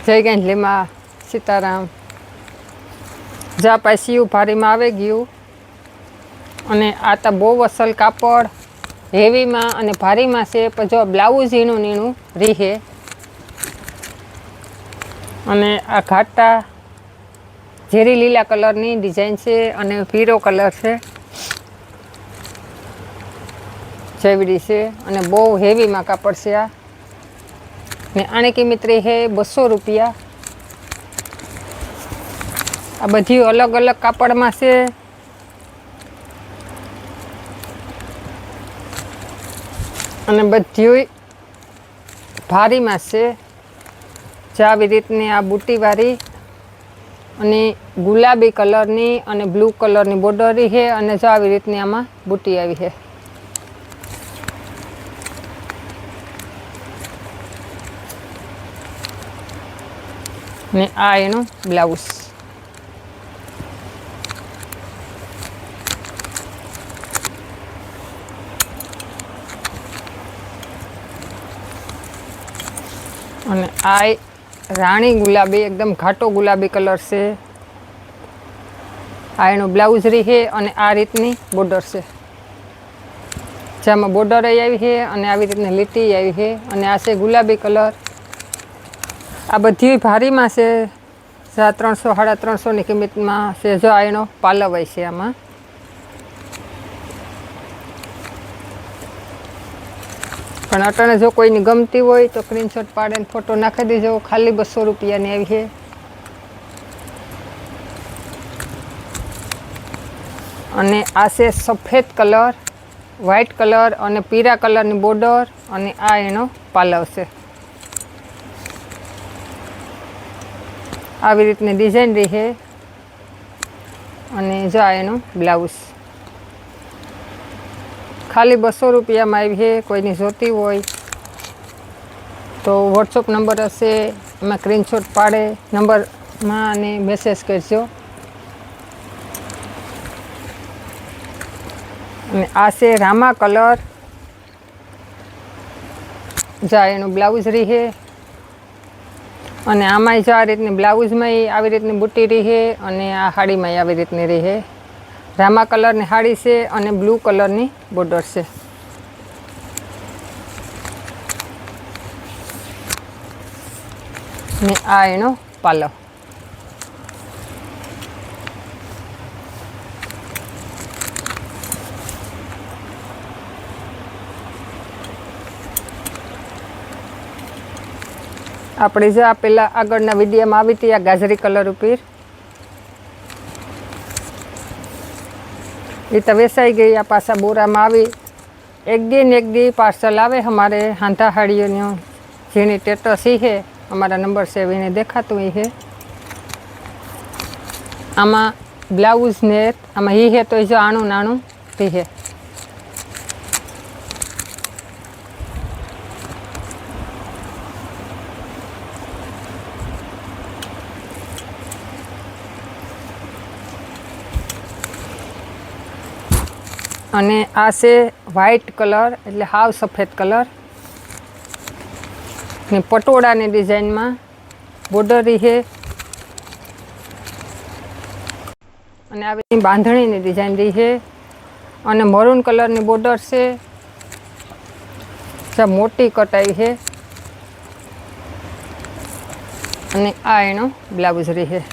જય ગેંડલીમાં સીતારામ. જા પાછું ભારીમાં આવી ગયું અને આ તો બહુ અસલ કાપડ હેવીમાં અને ભારીમાં છે. પણ જો બ્લાઉઝ ઝીણું નીણું રીહે અને આ ઘાટા ઝેરી લીલા કલરની ડિઝાઇન છે અને પીળો કલર છે જેવડી છે અને બહુ હેવીમાં કાપડ છે આ. ને આની કિંમત રહી છે 200 રૂપિયા. આ બધી અલગ અલગ કાપડમાં છે અને બધી ભારીમાં છે. જે આવી રીતની આ બુટીવાળી અને ગુલાબી કલરની અને બ્લુ કલરની બોર્ડર છે અને જો આવી રીતની આમાં બુટી આવી છે. ને આ એનું બ્લાઉઝ. અને આ રાણી ગુલાબી એકદમ ઘાટો ગુલાબી કલર છે. આ એનું બ્લાઉઝ રહી છે અને આ રીતની બોર્ડર છે. જેમાં બોર્ડર આવી છે અને આવી રીતની લીટી આવી છે અને આ છે ગુલાબી કલર. આ બધી ભારીમાં છે. 300 350 કિંમતમાં છે. જો આ એનો પાલવ હોય છે આમાં. પણ અટાણે જો કોઈની ગમતી હોય તો સ્ક્રીનશોટ પાડીને ફોટો નાખી દેજો. ખાલી 200 રૂપિયાની આવી છે. અને આ છે સફેદ કલર, વ્હાઈટ કલર અને પીળા કલરની બોર્ડર અને આ એનો પાલવ છે. આવી રીતની ડિઝાઇન રહી છે અને જો આ એનું બ્લાઉઝ. ખાલી 200 રૂપિયામાં આવી છે. કોઈની જોતી હોય તો વોટ્સઅપ નંબર હશે, એમાં સ્ક્રીનશોટ પાડે નંબરમાં અને મેસેજ કરજો. અને આ છે રામા કલર. જા એનું બ્લાઉઝ રહી છે અને આમાંય જો આ રીતની બ્લાઉઝમાં આવી રીતની બુટી રહી છે અને આ સાડીમાં આવી રીતની રહી છે. રામા કલરની સાડી છે અને બ્લુ કલરની બોર્ડર છે. ને આ એનો પાલવ. આપણે જો આ પેલા આગળના વિડીયોમાં આવી હતી આ ગાજરી કલર ઉપર. એ તો વેચાઈ ગઈ. આ પાછા બોરામાં આવી. એક દી પાર્સલ આવે અમારે હાંધા હાડીઓનો જેની સ્ટેટસ છે અમારા નંબર છે એને દેખાતું છે. આમાં બ્લાઉઝ ને આમાં હે તો જો આણું નાણું હે. અને આ છે વ્હાઈટ કલર એટલે હાવ સફેદ કલર ને પટોળાની ડિઝાઇનમાં બોર્ડર છે અને આવી બાંધણીની ડિઝાઇન રહી છે અને મરૂન કલરની બોર્ડર છે. મોટી કટાઈ છે અને આ એનો બ્લાઉઝ રહી છે.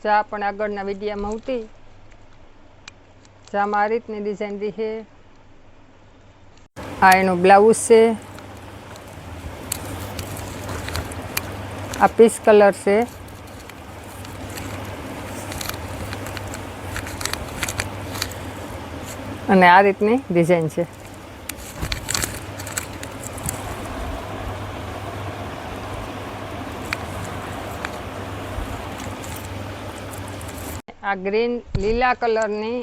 ચા પણ આગળના વિડીયામાં ઉતી. ચામાં આ રીતની ડિઝાઇન રહી છે. આ એનો બ્લાઉઝ છે. આ પીસ કલર છે અને આ રીતની ડિઝાઇન છે. આ ગ્રીન લીલા કલરની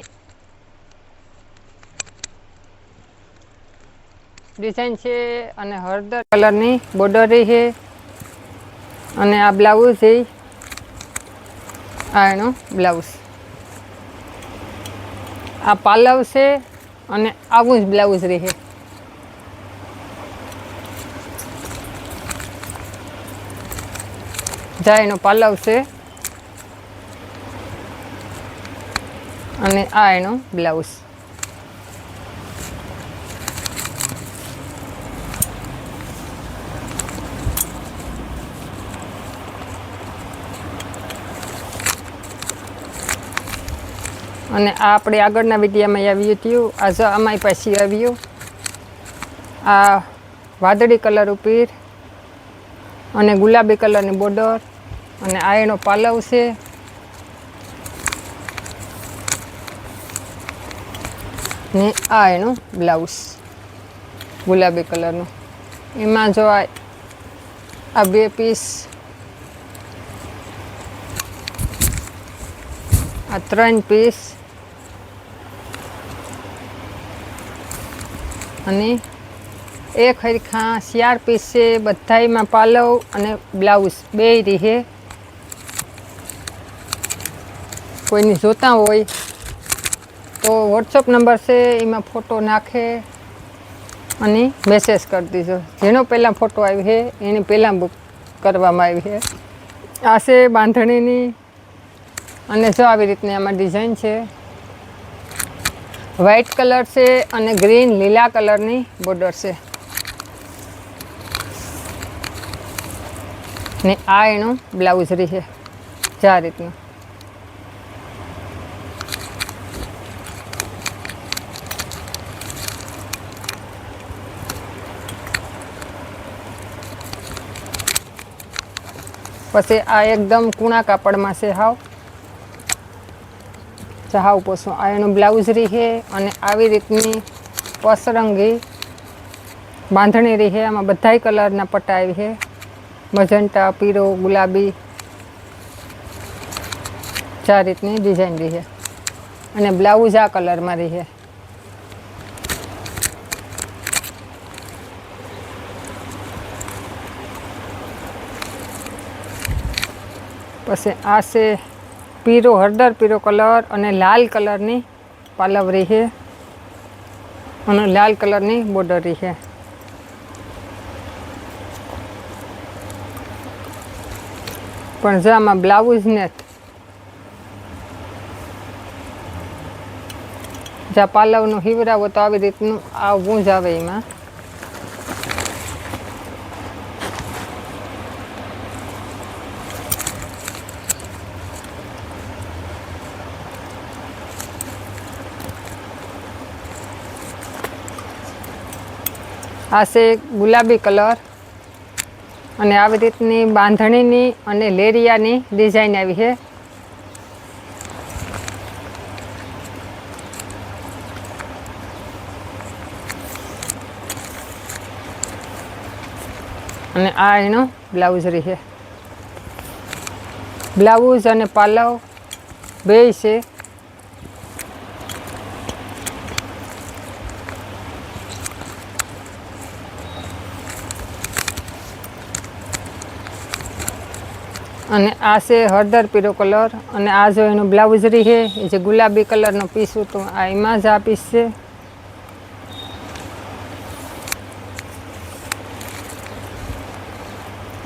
ડિઝાઇન છે અને હળદર કલરની બોર્ડર છે અને આ બ્લાઉઝ છે. આ એનો બ્લાઉઝ. આ પાલવ છે અને આવું જ બ્લાઉઝ રહે. જા એનો પાલવ છે અને આ એનો બ્લાઉઝ. અને આ આપણે આગળના વિડીયામાં આવ્યું હતું. આ જો અમારી પાસે આવ્યું આ વાદળી કલર ઉપર અને ગુલાબી કલરની બોર્ડર અને આ એનો પાલવ છે. ને આ એનું બ્લાઉઝ ગુલાબી કલરનું. એમાં જો આ 2 પીસ, આ 3 પીસ અને એક હરખા 4 પીસ છે. બધામાં પાલવ અને બ્લાઉઝ બે રહે. કોઈની જોતા હોય તો વોટ્સઅપ નંબર છે, એમાં ફોટો નાખે અને મેસેજ કરી દીધો. જેનો પહેલાં ફોટો આવી છે એની પહેલાં બુક કરવામાં આવી છે. આ છે બાંધણીની અને જો આવી રીતની આમાં ડિઝાઇન છે. વ્હાઈટ કલર છે અને ગ્રીન લીલા કલરની બોર્ડર છે. ને આ એનું બ્લાઉઝ રહે આ રીતનું. પછી આ એકદમ કૂણા કાપડમાં છે. હાવ પોસું આ એનું બ્લાઉઝ રહે અને આવી રીતની પસરંગી બાંધણી રહે. આમાં બધાય કલરના પટ્ટા આવી છે, મજંટા, પીળો, ગુલાબી, આ રીતની ડિઝાઇન રહે અને બ્લાઉઝ આ કલરમાં રહે. પછી આ છે પીળો, હળદર પીળો કલર અને લાલ કલરની પાલવ રહે અને લાલ કલરની બોર્ડર રહે. પણ જો આમાં બ્લાઉઝ ને જ્યાં પાલવનું હિવરાવો તો આવી રીતનું આવું જ આવે. એમાં આ છે ગુલાબી કલર અને આવી રીતની બાંધણીની અને લેરિયાની ડિઝાઇન આવી છે. અને આ એનો બ્લાઉઝ રહે. બ્લાઉઝ અને પાલવ બેય છે. અને આ છે હળદર પીળો કલર અને આ જો એનો બ્લાઉઝ રહે એ જે ગુલાબી કલરનો પીસ હતો આ એમાં જ આ પીસ છે.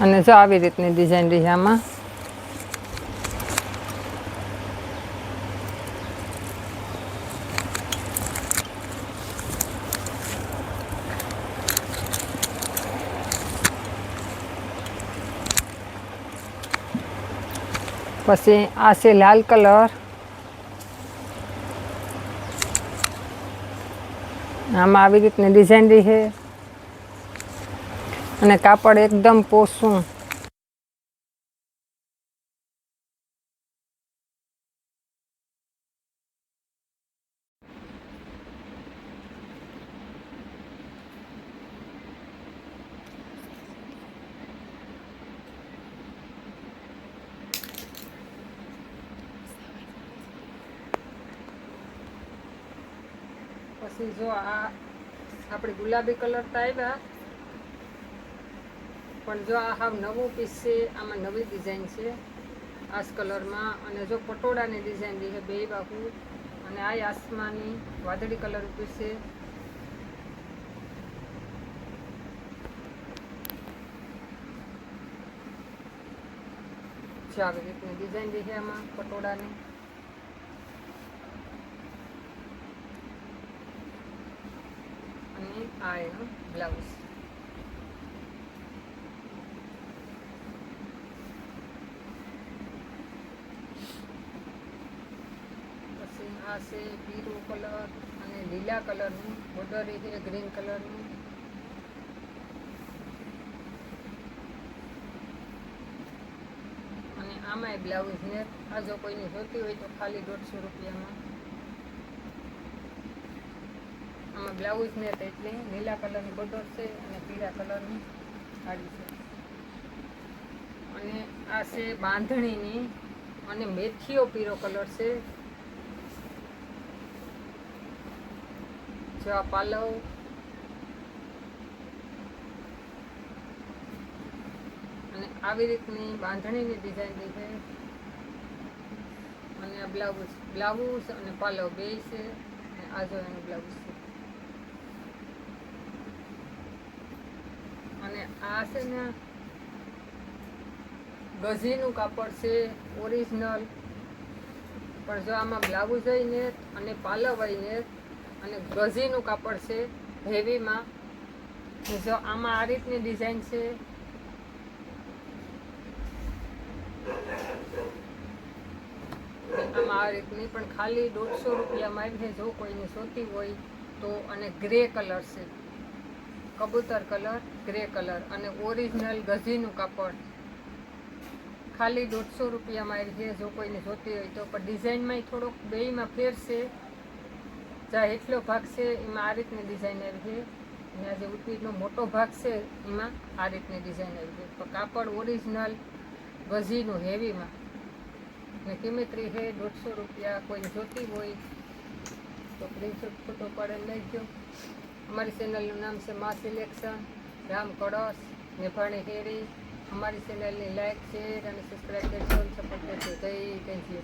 અને જો આવી રીતની ડિઝાઇન રહી આમાં. પછી આ છે લાલ કલર. આમાં આવી રીતની ડિઝાઇન રહી છે અને કાપડ એકદમ પોસું. પછી જો આ આપણે ગુલાબી કલર તો આવ્યા પણ જો આ હાવ નવું પીસ છે. આમાં નવી ડિઝાઇન છે આ કલરમાં અને જો પટોળાની ડિઝાઇન રહી છે બે બાજુ અને આ આસમાની વાદળી કલર ઉપર છે. આવી રીતની ડિઝાઇન છે આમાં પટોળાની. અને આ એનું બ્લાઉઝ. પછી આ છે પીળો કલર અને લીલા કલરનું બોર્ડર છે ગ્રીન કલરનું. અને આમાંય બ્લાઉઝ ને આ જો કોઈને જોતી હોય તો ખાલી 150 રૂપિયામાં. આમાં બ્લાઉઝ ને એટલે લીલા કલરની બોર્ડર છે અને પીળા કલરની સાડી છે. અને આ છે બાંધણીની અને મેથીઓ પીળો કલર છે. જો આ પાલવ અને આવી રીતની બાંધણીની ડિઝાઇન છે. અને આ બ્લાઉઝ અને પાલવ બે છે. અને આ જો એનું બ્લાઉઝ છે. અને આ છે ને ગઝીનું કાપડ છે ઓરિજિનલ. પણ જો આમાં બ્લાઉઝ હોય ને અને પાલવ હોય ને અને ગઝીનું કાપડ છે હેવીમાં. જો આમાં આ રીતની ડિઝાઇન છે. આમાં આ રીતની પણ ખાલી 150 રૂપિયામાં આવી છે જો કોઈને જોતી હોય તો. અને ગ્રે કલર છે, કબૂતર કલર, ગ્રે કલર અને ઓરિજિનલ ગઝીનું કાપડ. ખાલી 150 રૂપિયામાં આવી છે જો કોઈને જોતી હોય તો. પણ ડિઝાઇનમાં થોડોક બેયમાં ફેર છે. જ્યાં હેઠલો ભાગ છે એમાં આ રીતની ડિઝાઇન આવી છે. અને આ જે ઉપરનો મોટો ભાગ છે એમાં આ રીતની ડિઝાઇન આવી છે. તો કાપડ ઓરિજિનલ ગઝીનું હેવીમાં. અને કિંમત રહી છે 150 રૂપિયા. કોઈને જોતી હોય તો સ્ક્રીનશોટ ફોટો પાડીને લઈ ગયો. અમારી ચેનલનું નામ છે મા સિલેક્શન, રામ કળશ, મેભાણી હેરી. અમારી ચેનલની લાઈક, શેર અને સબસ્ક્રાઈબ કરજો. સપોર્ટ કરજો. જય કંઈ